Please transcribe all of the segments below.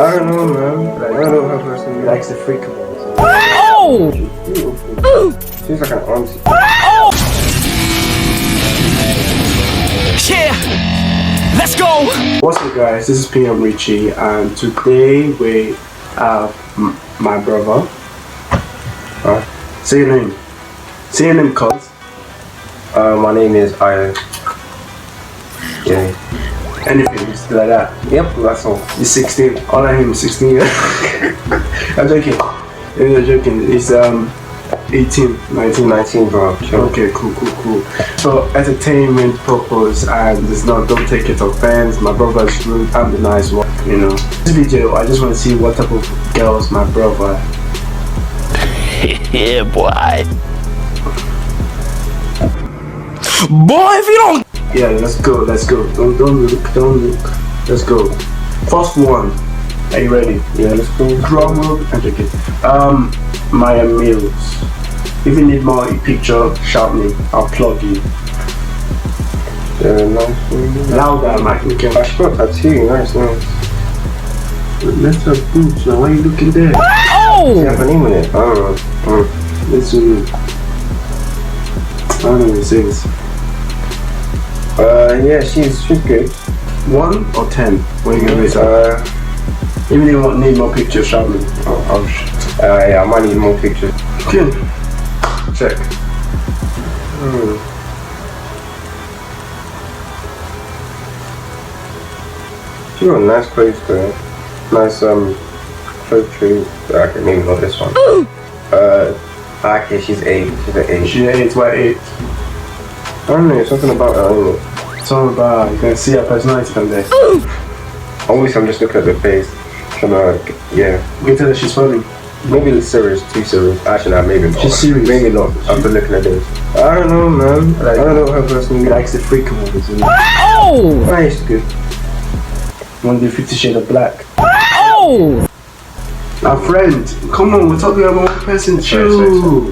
I don't know, man. Like, I don't know her personally. He likes the freak ones. Oh! Beautiful. She's like an auntie. Yeah! Let's go! What's up, guys? This is PM Richie, and today we have my brother. Say your name. Say your name, cuz. My name is Iron. Yeah. Anything, just like that. Yep, that's all. He's 16. All I him is 16 years. I'm joking. I'm joking. He's 18, 19, bro. Chill. Okay, cool. So entertainment purpose, and it's not, don't take it offense. My brother's rude, I'm the nice one, you know. This video, I just want to see what type of girls my brother. Yeah, boy. Boy, if you don't. Yeah, let's go. Don't look. Let's go. First one. Are you ready? Yeah, let's go. Drama and take it. Maya Mills. If you need more picture, shout me. I'll plug you. Yeah, nice. Louder, Mike. Okay. I got a tattoo. Nice. Let's have boots now. Why are you looking there? Oh! You have a name on it? I don't know. Listen. I don't know what it says. Yeah, she's good. 1 or 10? What are you gonna rate her? Even if you need more pictures, shout me. Yeah, I might need more pictures. Okay. Check. She got nice clothes though. Nice poetry. Okay, maybe not this one. Okay, she's 8. She's an 8. She's 8. Why 8? I don't know, something about her, isn't it? Something about, you can see her personality from there. Always I'm just looking at the face. Trying to, yeah. You can tell that she's funny. Maybe it's serious, too serious. Actually, no, maybe not. She's serious. Maybe not. After looking at this. I don't know, man. I don't know her personally. He likes the freak movies, you know. Oh! I used to good. One day 50 Shades of Black. Oh! Our friend, come on, we're talking about one person. Chill.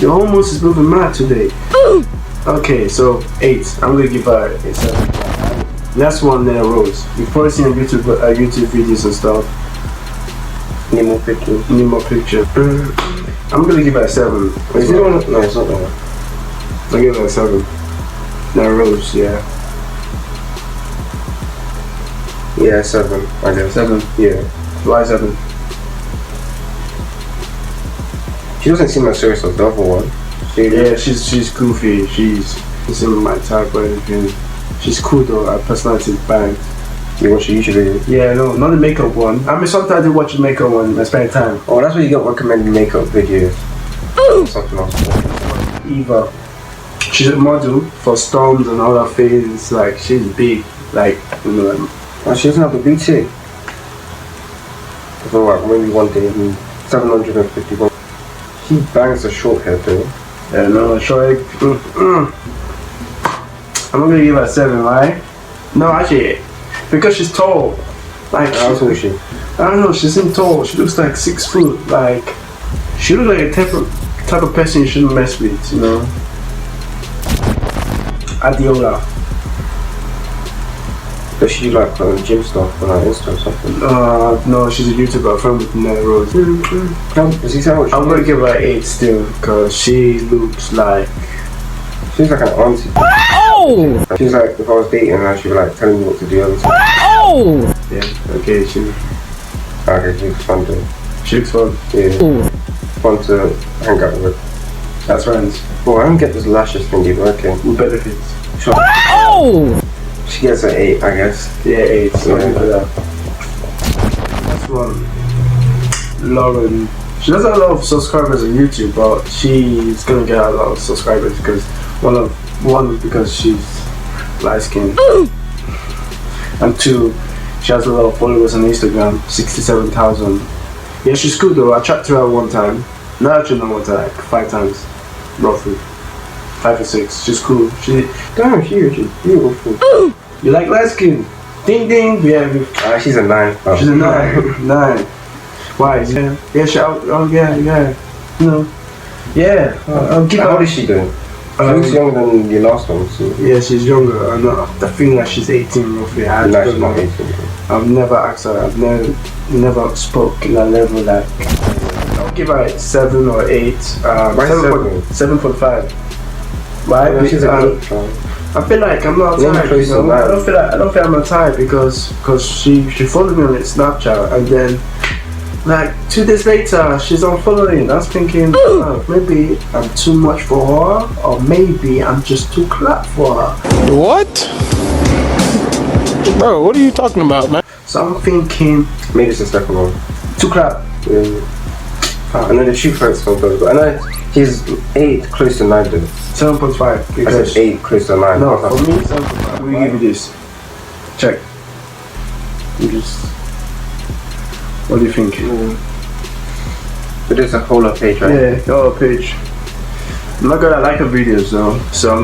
You're almost moving mad today. Okay, so 8. I'm gonna give her a 7. Next one, then Rose. You've probably seen YouTube videos and stuff. Need more pictures. Need more pictures. I'm gonna give her a 7. Is it one? No, it's not that one. I'll give her a 7. Now Rose, yeah. Yeah, 7. I guess. 7. Yeah. Why 7? She doesn't seem as serious as the other one. Yeah, she's goofy. She's in my type or anything. She's cool though. Her personality is bang. You watch it usually? Yeah, no, not the makeup one. I mean, sometimes I watch the makeup one and I spend time. Oh, that's what you get recommended makeup videos. Something else. Eva. She's a model for Storms and all her things. Like, she's big. Like, you know. Oh, she doesn't have the BT. So like, maybe one day, 751. She bangs a short hair though. Yeah, no, short. I'm not gonna give her a 7, right? No, actually, because she's tall. Like, How tall is she? I don't know, she isn't tall. She looks like 6 foot. Like, she looks like a type of person you shouldn't mess with, you know? Adiola. Does she do like gym stuff on her Insta or something? No, she's a YouTuber, friend with Nella Rose. Does he say how much? I'm gonna give her 8 still, because she looks like. She's like an auntie. Oh! She's like, if I was dating her, she'd be like telling me what to do every time. Oh! Yeah, okay, she She's fun though. looks fun. Yeah. Oh! Fun to hang out with. That's friends. Oh, I don't get this lashes thingy, but okay. With benefits. Sure. Oh! She gets an 8, I guess. Yeah, 8. So Yeah. for that. Next one. Lauren. She doesn't have a lot of subscribers on YouTube, but she's gonna get a lot of subscribers because one because she's light skinned, and 2, she has a lot of followers on Instagram, 67,000. Yeah, she's cool though. I chatted to her one time. No, actually not one time, like 5 times, roughly. 5 or 6. She's cool. She's beautiful. You like light skin? Ding ding. Yeah. She's a 9. Oh. She's a 9. 9. Why? Yeah. She out. Oh yeah. No. Yeah. I'll give How her. old is she doing? She looks younger than the last one. So. Yeah, she's younger. I think that she's 18 roughly. No, she's not 18. I've never asked her. I've never spoke in that level. Like, I'll give her 7 or 8. Why 7.5. Why? Yeah, she's a good I feel like I'm not Yeah, tired. close You know? to I that. don't feel I'm not tired because she followed me on Snapchat, and then like 2 days later she's unfollowing. I was thinking, oh, maybe I'm too much for her, or maybe I'm just too clap for her. What? Bro, what are you talking about, man? So I'm thinking Maybe it's the second one. too clap. Yeah. I know the shoe first one goes, but I know he's 8 close to 9 though. 7.5 I because said 8 close to 9. no, for me 7.5. Let me give you this. Check. You just. What do you think? But there's a whole lot page, right? Yeah, your page. I'm not gonna like her videos though, so I'm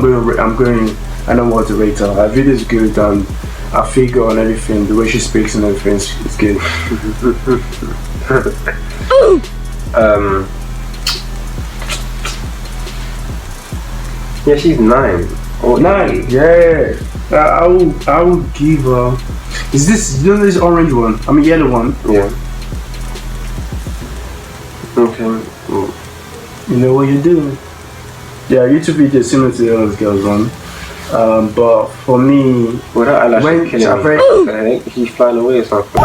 going. I don't want to rate her. Her video is good, and her figure and everything, the way she speaks and everything is good. Yeah, she's 9. Or 9. 8. Yeah. I will give her. Is this, you know, this orange one? I mean yellow one. Yeah. Okay. You know what you're doing. Yeah, YouTube video is similar to the other girls one. But for me, Well, that eyelash when is killing I've me. read- I think he's flying away or something.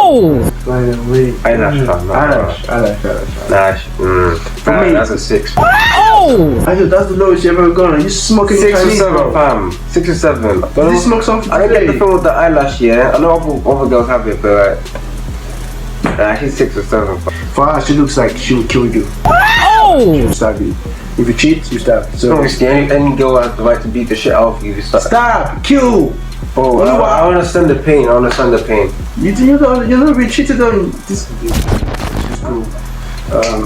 Oh! by the way, Eyelash fan, not eyelash. Nah, me- that's a 6. Oh! I know that's the lowest you've ever gone. You smoking 6 or Chinese, 7, bro. fam. 6 or 7. Did you smoke something I don't get the today? thing with the eyelash, yeah. I know other girls have it, but she's 6 or 7. For her, she looks like she would kill you. Oh! She'll stab you. If you cheat, you stab. So Obviously, any girl has the right to beat the shit out of you if you start. stab, kill. Oh, I understand the pain. I understand the pain. You're not being cheated on. This. She's cool.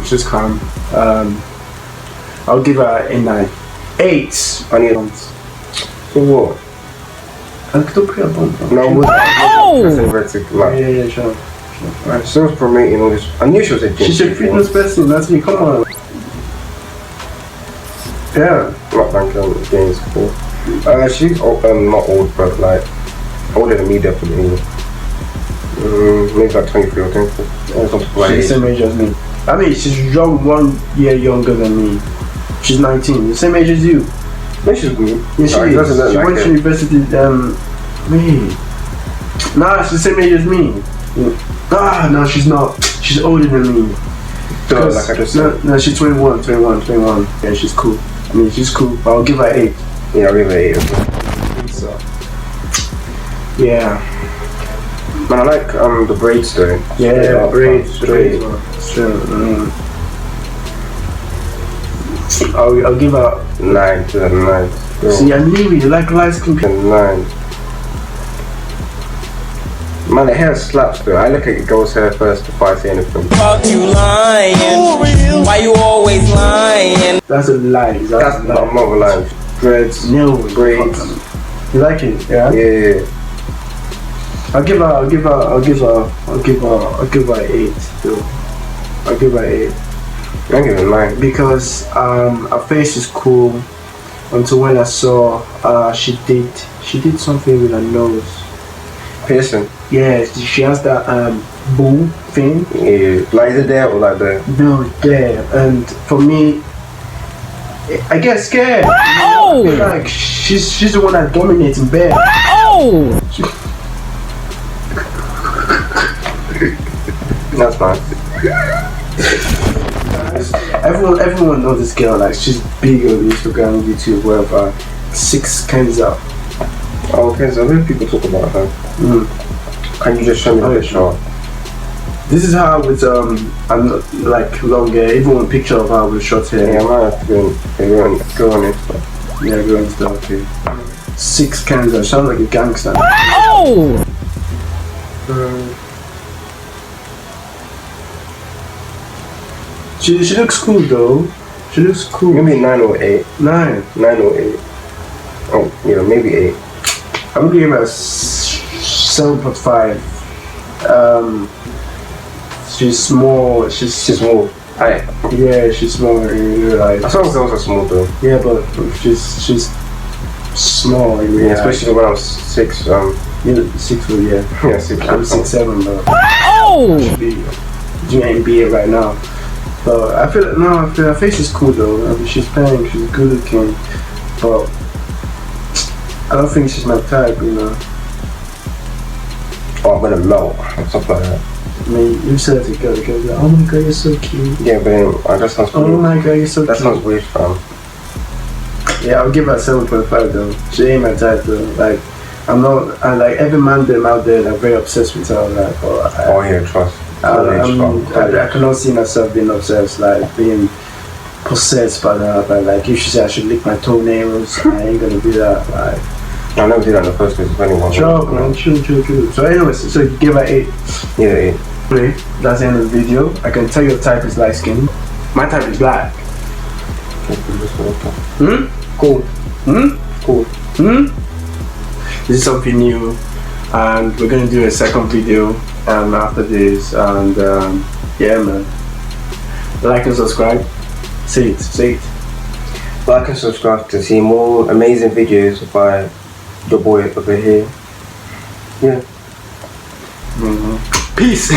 She's calm. I'll give her a 9. 8. I need. So what? I don't put a bomb. No, what? Oh! Yeah, sure. Alright, so was promoting all this. I knew she was a gym. She's a fitness person. That's me. Come on. Yeah. Not banking on the games cool. She's not old, but like older than me definitely. Maybe like 23 or 24. She's the same age as me. I mean, she's young, 1 year younger than me. She's 19, the same age as you. No, she's good. Yeah, she Like, is. doesn't look She like went to it. university. Wait. Nah, she's the same age as me. Ah, no, she's not. She's older than me. So, like I just said. No, she's 21. Yeah, she's cool. I mean, she's cool. But I'll give her 8. Yeah, I'll give her 8. So, yeah. Man, I like the braids though. Yeah, braids. Straight. Sure. I'll give her. 9 to the 9. See, I knew you like light skin people. 9. Man, the hair slaps though. I look at girls' hair first before I say anything. Fuck you lying. Why you always lying? That's a lie. That's a not a line. Dreads, No, braids. You like it? Yeah. Yeah. I'll give her 8 though. I'll give her 8 I'm giving 9. because her face is cool. Until when I saw she did something with her nose. Piercing. Yeah, she has that boo thing. Yeah. Like is it there or like there? No, there. And for me, I get scared. Oh! Like she's the one that dominates in bed. Oh! That's fine. Everyone knows this girl. Like she's big on Instagram, YouTube, wherever. 6 Kenza. Oh, okay, so many people talk about her. Can you just show me the picture? This is her with I'm not, like long hair. Even a picture of her with short hair. Yeah, I might have to go on it. Yeah, go into that. Okay. 6 Kenza. Sounds like a gangster. Oh! She looks cool though. She looks cool. Maybe 9 or 8. 9. 9 or 8. Oh, yeah, maybe 8. I'm gonna give her 7.5. She's small. She's small. Alright. yeah. She's small in real life. I saw girls are small though. Yeah, but she's small in real Yeah, life. especially when I was 6. You know, 6 foot, yeah. Yeah, 6 I'm foot. 6'7", bro. Oh! Be doing NBA right now. But I feel her face is cool though. I mean, she's playing, she's good looking, but I don't think she's my type, you know. Oh, I'm gonna melt and stuff like that. I mean, you said it, the girl's like, oh my god, you're so cute. Yeah, but then that sounds Oh weird. my god, you're so That cute. sounds weird, fam. Yeah, I'll give her 7.5 though. She ain't my type though. Like, I'm not, like every man them out there are very obsessed with her. Like, Oh yeah, trust. I cannot see myself being obsessed, like being possessed by that. But like, if she say I should lick my toenails, I ain't gonna do that. Like, I'll never do that in the first place if anyone. chill, man, chill. So, anyways, so you give her 8. Yeah, 8. Okay, that's the end of the video. I can tell your type is light skin. My type is black. Cool. Cool. This is something new, and we're gonna do a second video after this, and yeah, man. Like and subscribe. Say it. Like and subscribe to see more amazing videos by your boy over here. Yeah. Peace.